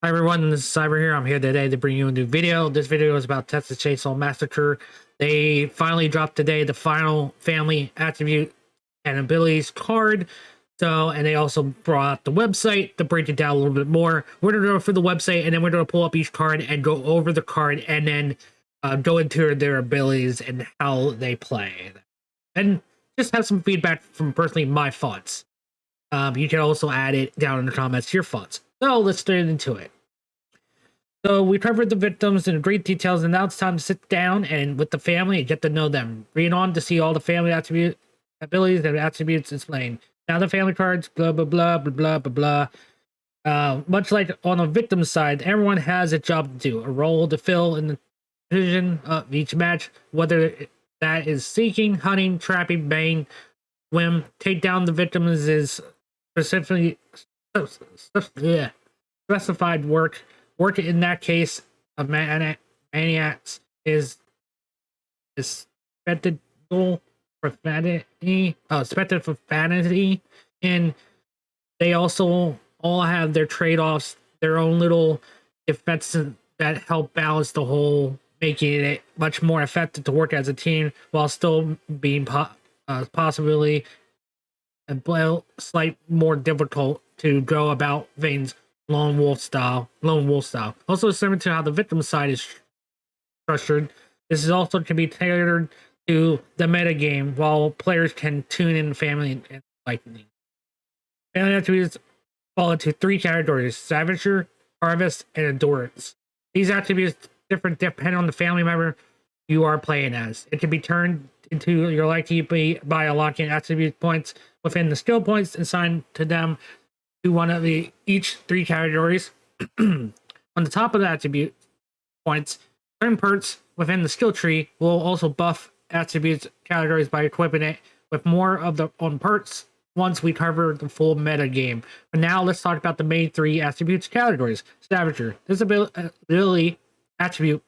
Hi everyone, this is Cyber here. I'm here today to bring you a new video. This video is about Texas Chainsaw Massacre. They finally dropped today the final family attribute and abilities card. And they also brought out the website to break it down a little bit more. We're going to go through the website and then we're going to pull up each card and go over the card and then go into their abilities and how they play. And just have some feedback from personally my thoughts. You can also add it down in the comments, your thoughts. So let's get into it. So we covered the victims in great details, and now it's time to sit down and with the family and get to know them. Read on to see all the family abilities and attributes explained. Now the family cards, blah blah blah blah blah blah blah. Much like on the victim side, everyone has a job to do, a role to fill in the division of each match, whether that is seeking, hunting, trapping, baying, swim, take down the victims is specifically specified work. Work in that case of maniacs is expected profanity. Expected profanity, and they also all have their trade-offs, their own little effects that help balance the whole, making it much more effective to work as a team while still being possibly a slight more difficult to go about things. Lone wolf style. Also similar to how the victim side is structured, this is also can be tailored to the meta game, while players can tune in family and lightning. Family attributes fall into three categories: savagery, harvest, and endurance. These attributes differ depending on the family member you are playing as. It can be turned into your liking by unlocking attribute points within the skill points assigned to them to one of each three categories. On the top of the attribute points, certain perks within the skill tree will also buff attributes categories by equipping it with more of the on perks once we cover the full meta game. But now let's talk about the main three attributes categories. Savagery. This ability attribute,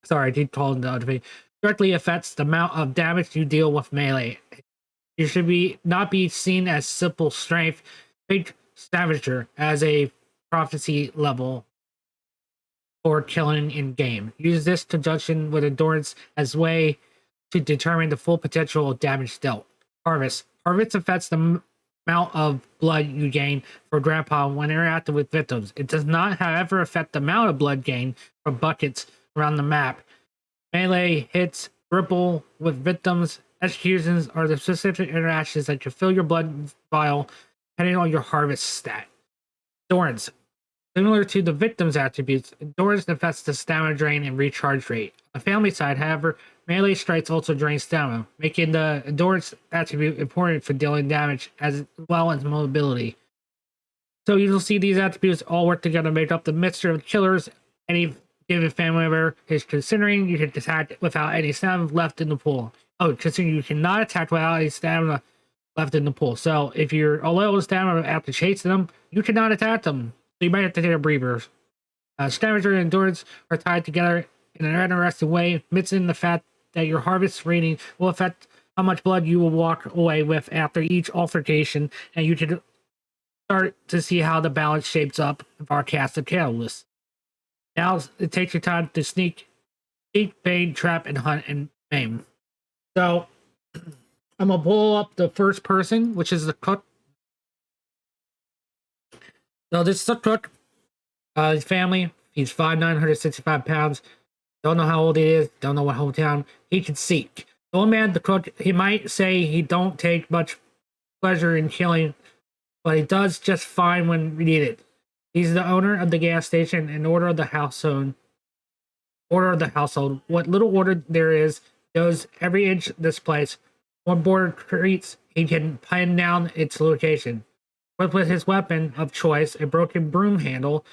sorry, I did call it the other thing, directly affects the amount of damage you deal with melee. You should not be seen as simple strength. Big Savagery as a prophecy level for killing in game. Use this conjunction with endurance as way to determine the full potential of damage dealt. Harvest. Harvest affects the amount of blood you gain for Grandpa when interacting with victims. It does not, however, affect the amount of blood gained from buckets around the map. Melee hits ripple with victims. Executions are the specific interactions that can fill your blood vial depending on your harvest stat. Endurance. Similar to the victim's attributes, endurance affects the stamina drain and recharge rate. On the family side, however, melee strikes also drain stamina, making the endurance attribute important for dealing damage as well as mobility. So you'll see these attributes all work together to make up the mixture of killers any given family member is considering. You can attack without any stamina left in the pool. Oh, considering you cannot attack without any stamina left in the pool. So if you're a low stamina after chasing them, you cannot attack them. So you might have to take a breather. Stamina and endurance are tied together in an interesting way, mixing the fact that your harvest rating will affect how much blood you will walk away with after each altercation, and you can start to see how the balance shapes up of our cast of catalysts. Now it takes your time to sneak, bait, trap, and hunt and maim. So I'm gonna pull up the first person, which is the cook. So this is the cook. His family. He's 5'9", 165 pounds. Don't know how old he is. Don't know what hometown. He can seek. The old man, the cook, he might say he don't take much pleasure in killing, but he does just fine when needed. He's the owner of the gas station and order of the household. What little order there is goes every inch this place. One border creates, he can pin down its location. But with his weapon of choice, a broken broom handle,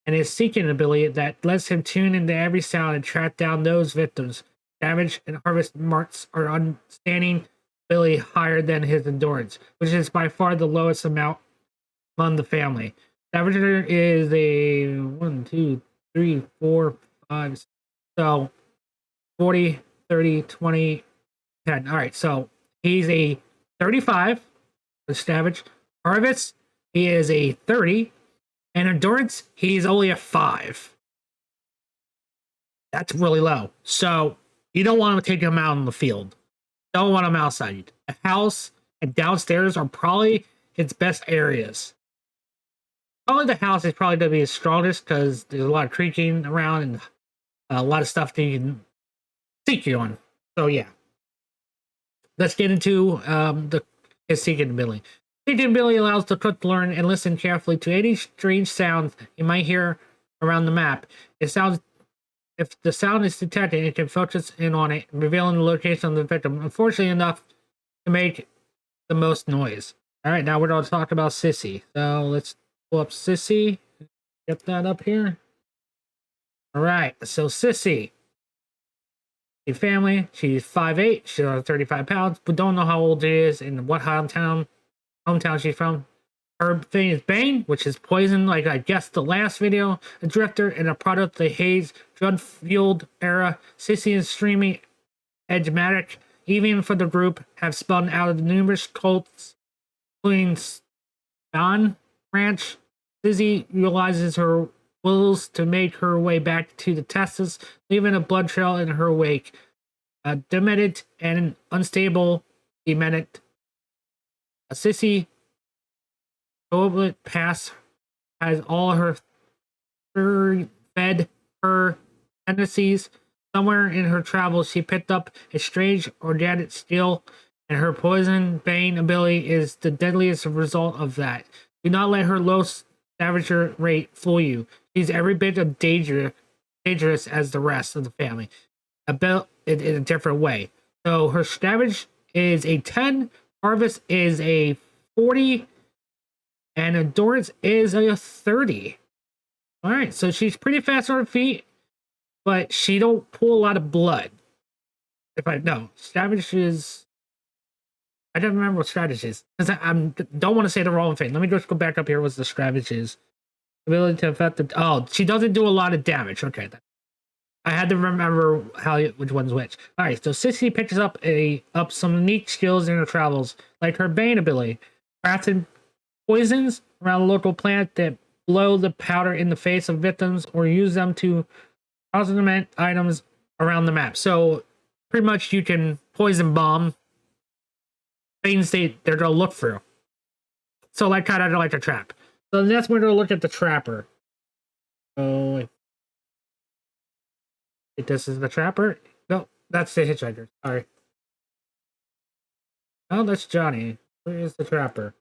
and his seeking ability that lets him tune into every sound and track down those victims. Damage and harvest marks are outstanding ability higher than his endurance, which is by far the lowest amount among the family. Savagery is a 1, 2, 3, 4, 5, so 40, 30, 20, 10. All right, so he's a 35, the Savage. Harvest, he is a 30, And endurance, he's only a 5. That's really low. So you don't want to take him out on the field. Don't want him outside. The house and downstairs are probably its best areas. Probably the house is probably going to be his strongest because there's a lot of creaking around and a lot of stuff that you can seek you on. So yeah. Let's get into his seeking ability. Seeking ability allows the cook to learn and listen carefully to any strange sounds you might hear around the map. If the sound is detected, it can focus in on it, revealing the location of the victim, unfortunately enough to make the most noise. All right, now we're going to talk about Sissy. So let's pull up Sissy. Get that up here. All right, so Sissy. Family, she's 5'8", she's 35 pounds, but don't know how old she is and what hometown she's from. Her thing is Bane, which is poison, like I guessed the last video. A drifter and a product of the Haze drug-fueled era. Sissy and streaming edgematic, even for the group, have spun out of numerous cults, including Don Ranch. Sissy realizes her wills to make her way back to the Teslas, leaving a blood trail in her wake. Demented and unstable, Sissy Pass has all her fed her tendencies. Somewhere in her travels, she picked up a strange organic steel, and her poison bane ability is the deadliest result of that. Do not let her low savager rate fool you. She's every bit as dangerous as the rest of the family, in a different way. So her savage is a 10, harvest is a 40, and endurance is a 30. All right, so she's pretty fast on her feet, but she don't pull a lot of blood. Savage is. I don't remember what strategy is because I don't want to say the wrong thing. Let me just go back up here. What's the strategy is? Ability to affect the. Oh, she doesn't do a lot of damage. Okay, I had to remember which one's which. All right, so Sissy picks up some unique skills in her travels, like her Bane ability, crafting poisons around a local plant that blow the powder in the face of victims or use them to augment items around the map. So pretty much you can poison bomb things they're gonna look through. So like kind of like a trap. So that's when we're gonna look at the trapper. Oh, this is the trapper. No, that's the hitchhiker. Sorry. Oh, that's Johnny. Where is the trapper?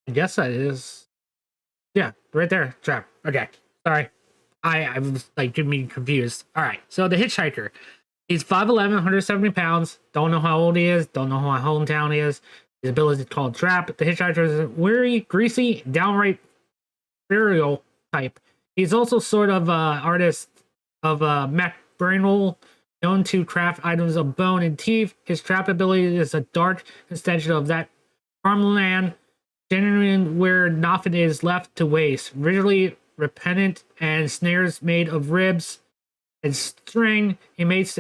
I guess that is. Yeah, right there. Trap. Okay. Sorry. I was like getting me confused. All right. So the hitchhiker. He's 5'11", 170 pounds. Don't know how old he is. Don't know how my hometown is. His ability is called Trap. The hitchhiker is a weary, greasy, downright burial type. He's also sort of artist of mech brain roll, known to craft items of bone and teeth. His trap ability is a dark extension of that farmland, genuine where nothing is left to waste. Visually repentant and snares made of ribs and string. He makes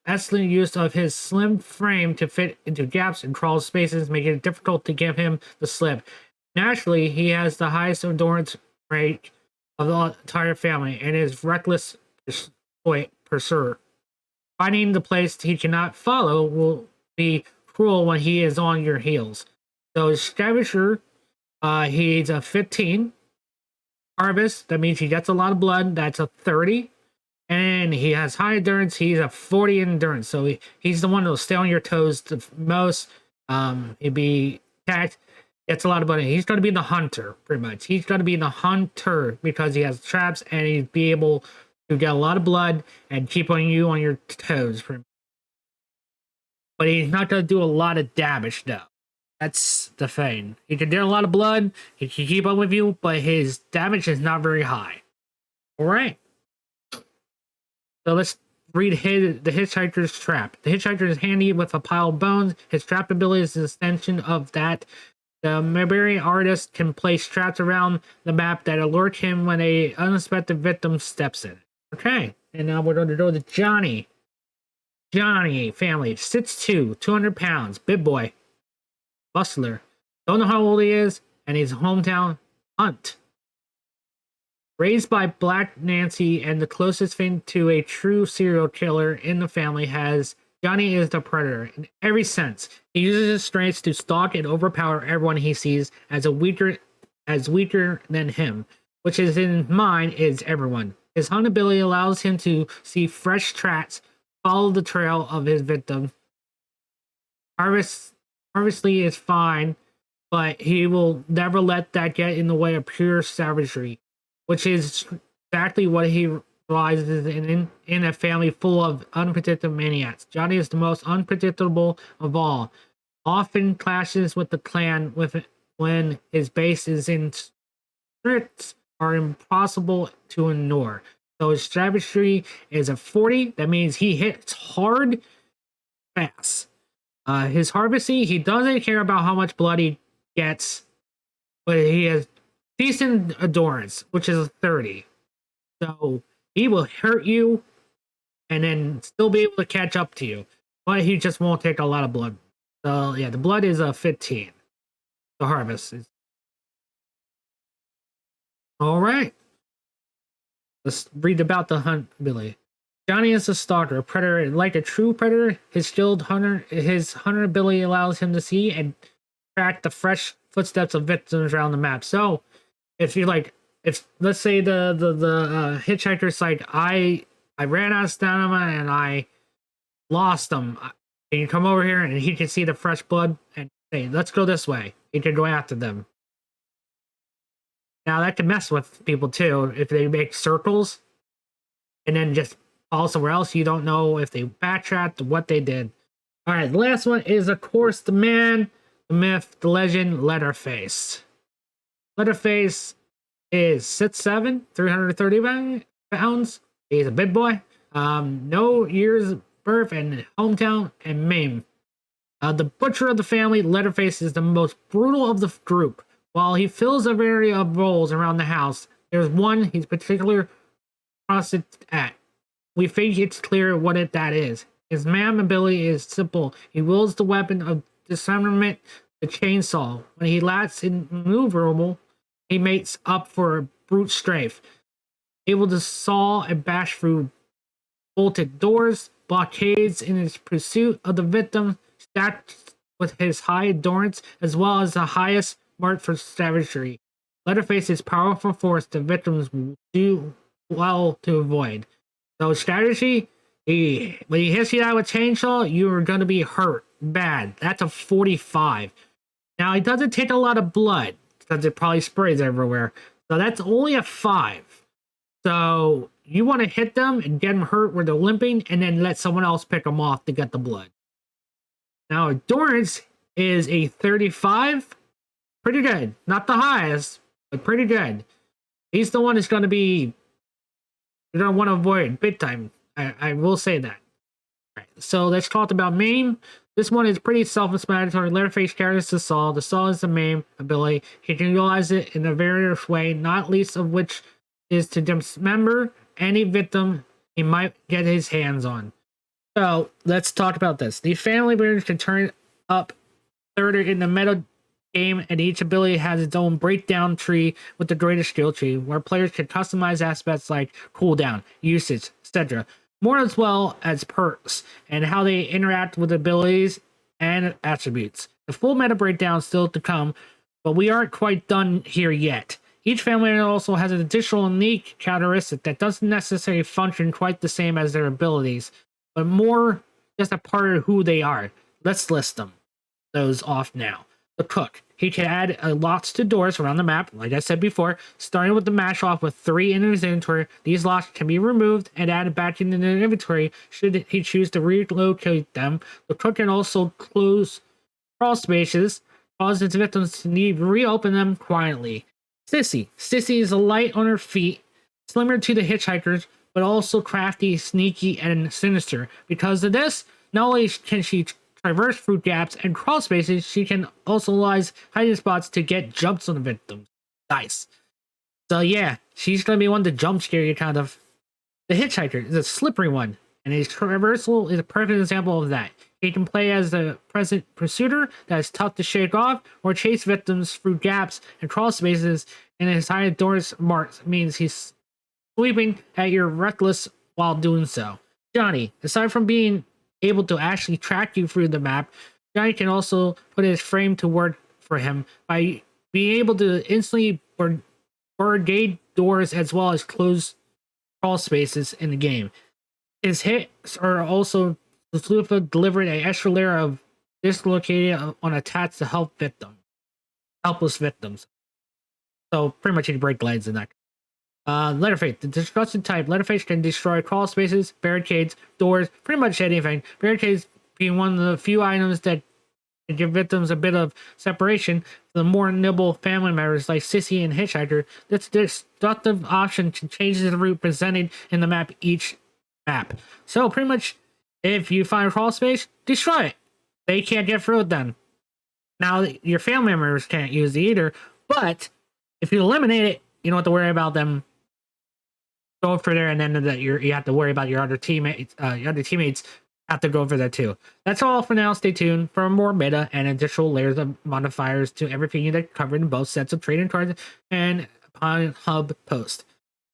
excellent use of his slim frame to fit into gaps and crawl spaces, making it difficult to give him the slip. Naturally, he has the highest endurance rate of the entire family and is reckless pursuer. Finding the place he cannot follow will be cruel when he is on your heels. So scavenger, he's a 15. Harvest, that means he gets a lot of blood. That's a 30. And he has high endurance. He's a 40 endurance. So he's the one that'll stay on your toes the most. He'd be attacked. Gets a lot of blood. He's going to be the hunter, pretty much. He's going to be the hunter because he has traps and he'd be able to get a lot of blood and keep on you on your toes. But he's not going to do a lot of damage, though. That's the thing. He can do a lot of blood. He can keep up with you, but his damage is not very high. All right. So let's read the hitchhiker's trap. The hitchhiker is handy with a pile of bones. His trap ability is an extension of that. The Mayberry artist can place traps around the map that alert him when an unexpected victim steps in. Okay, and now we're going to go to Johnny. Johnny family, 6'2", 200 pounds, big boy, bustler. Don't know how old he is, and his hometown, Hunt. Raised by Black Nancy and the closest thing to a true serial killer in the family has Johnny is the predator in every sense. He uses his strengths to stalk and overpower everyone he sees as weaker than him, which is in mind is everyone. His hunt ability allows him to see fresh tracks, follow the trail of his victim. Harvestly is fine, but he will never let that get in the way of pure savagery, which is exactly what he realizes in a family full of unpredictable maniacs. Johnny is the most unpredictable of all, often clashes with the clan when his base is in tricks are impossible to ignore. So his savagery is a 40. That means he hits hard, fast. His harvesting, he doesn't care about how much blood he gets, but he has decent endurance, which is a 30. So he will hurt you and then still be able to catch up to you, but he just won't take a lot of blood. So yeah, the blood is a 15. The harvest is all right. Let's read about the hunt ability. Johnny is a stalker, a predator. Like a true predator, his hunter ability allows him to see and track the fresh footsteps of victims around the map. So, if let's say the hitchhiker's like, I ran out of stamina and I lost them. Can you come over here? And he can see the fresh blood and say, let's go this way. He can go after them. Now that can mess with people too if they make circles and then just fall somewhere else. You don't know if they backtracked or what they did. All right, the last one is, of course, the man, the myth, the legend, Leatherface. Leatherface is 6'7", 330 pounds. He's a big boy. No years birth and hometown and Maine. The butcher of the family, Leatherface is the most brutal of the group. While he fills a variety of roles around the house, there's one he's particularly trusted at. We think it's clear what that is. His man ability is simple. He wields the weapon of dismemberment, the chainsaw. When he lacks in maneuverable, he makes up for brute strength, able to saw and bash through bolted doors, blockades in his pursuit of the victim, stacked with his high endurance as well as the highest mark for savagery. Leatherface is powerful force the victims do well to avoid. So strategy, when he hits you out with chainsaw, you are going to be hurt bad. That's a 45. Now, it doesn't take a lot of blood because it probably sprays everywhere. So that's only a 5. So you want to hit them and get them hurt where they're limping and then let someone else pick them off to get the blood. Now, endurance is a 35. Pretty good. Not the highest, but pretty good. He's the one that's going to be, you're going to want to avoid big time. I will say that. Right, so let's talk about maim. This one is pretty self-explanatory. Leatherface carries the saw. The saw is the maim ability. He can utilize it in a various way, not least of which is to dismember any victim he might get his hands on. So let's talk about this. The family members can turn up further in the meta game, and each ability has its own breakdown tree with the greatest skill tree, where players can customize aspects like cooldown, usage, etc., more as well as perks and how they interact with abilities and attributes. The full meta breakdown is still to come, but we aren't quite done here yet. Each family also has an additional unique characteristic that doesn't necessarily function quite the same as their abilities, but more just a part of who they are. Let's list those off now. The cook. He can add locks to doors around the map, like I said before, starting with the mash off with 3 in his inventory. These locks can be removed and added back into the inventory should he choose to relocate them. The cook can also close crawl spaces, cause its victims to need to reopen them quietly. Sissy. Sissy is light on her feet, similar to the hitchhikers, but also crafty, sneaky, and sinister. Because of this, not only can she traverse through gaps and crawl spaces, she can also utilize hiding spots to get jumps on the victims. Nice. So yeah, she's gonna be one to jump scare you, kind of. The hitchhiker is a slippery one. and his traversal is a perfect example of that. He can play as a present pursuiter that is tough to shake off, or chase victims through gaps and crawl spaces, and his high endurance marks means he's sweeping at your reckless while doing so. Johnny, aside from being able to actually track you through the map, Johnny can also put his frame to work for him by being able to instantly barricade doors as well as close crawl spaces in the game. His hits are also delivering an extra layer of dislocated on attacks to helpless victims. So pretty much he can break legs in that. Leatherface, the destruction type. Leatherface can destroy crawl spaces, barricades, doors, pretty much anything. Barricades being one of the few items that can give victims a bit of separation. For the more nimble family members like Sissy and Hitchhiker, this destructive option changes the route presented in the map each map. So pretty much, if you find a crawl space, destroy it. They can't get through it then. Now, your family members can't use it either, but if you eliminate it, you don't have to worry about them go for there, and then you have to worry about your other teammates. Your other teammates have to go for that too. That's all for now. Stay tuned for more meta and additional layers of modifiers to everything that covered in both sets of trading cards and upon hub post.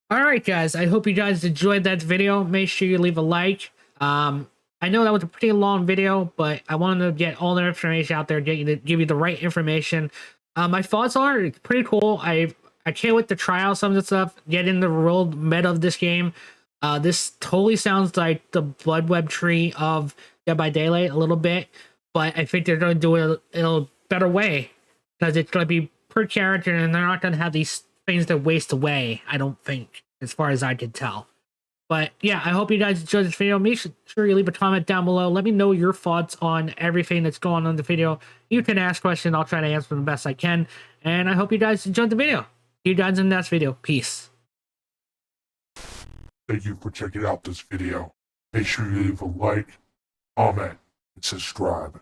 All right, guys. I hope you guys enjoyed that video. Make sure you leave a like. I know that was a pretty long video, but I wanted to get all the information out there, give you the right information. My thoughts are it's pretty cool. I can't wait to try out some of the stuff, get in the real meta of this game. This totally sounds like the Blood Web tree of Dead by Daylight a little bit, but I think they're going to do it in a better way because it's going to be per character and they're not going to have these things that waste away, I don't think, as far as I can tell. But yeah, I hope you guys enjoyed this video. Make sure you leave a comment down below. Let me know your thoughts on everything that's going on in the video. You can ask questions. I'll try to answer them the best I can. And I hope you guys enjoyed the video. See you guys in the next video. Peace. Thank you for checking out this video. Make sure you leave a like, comment, and subscribe.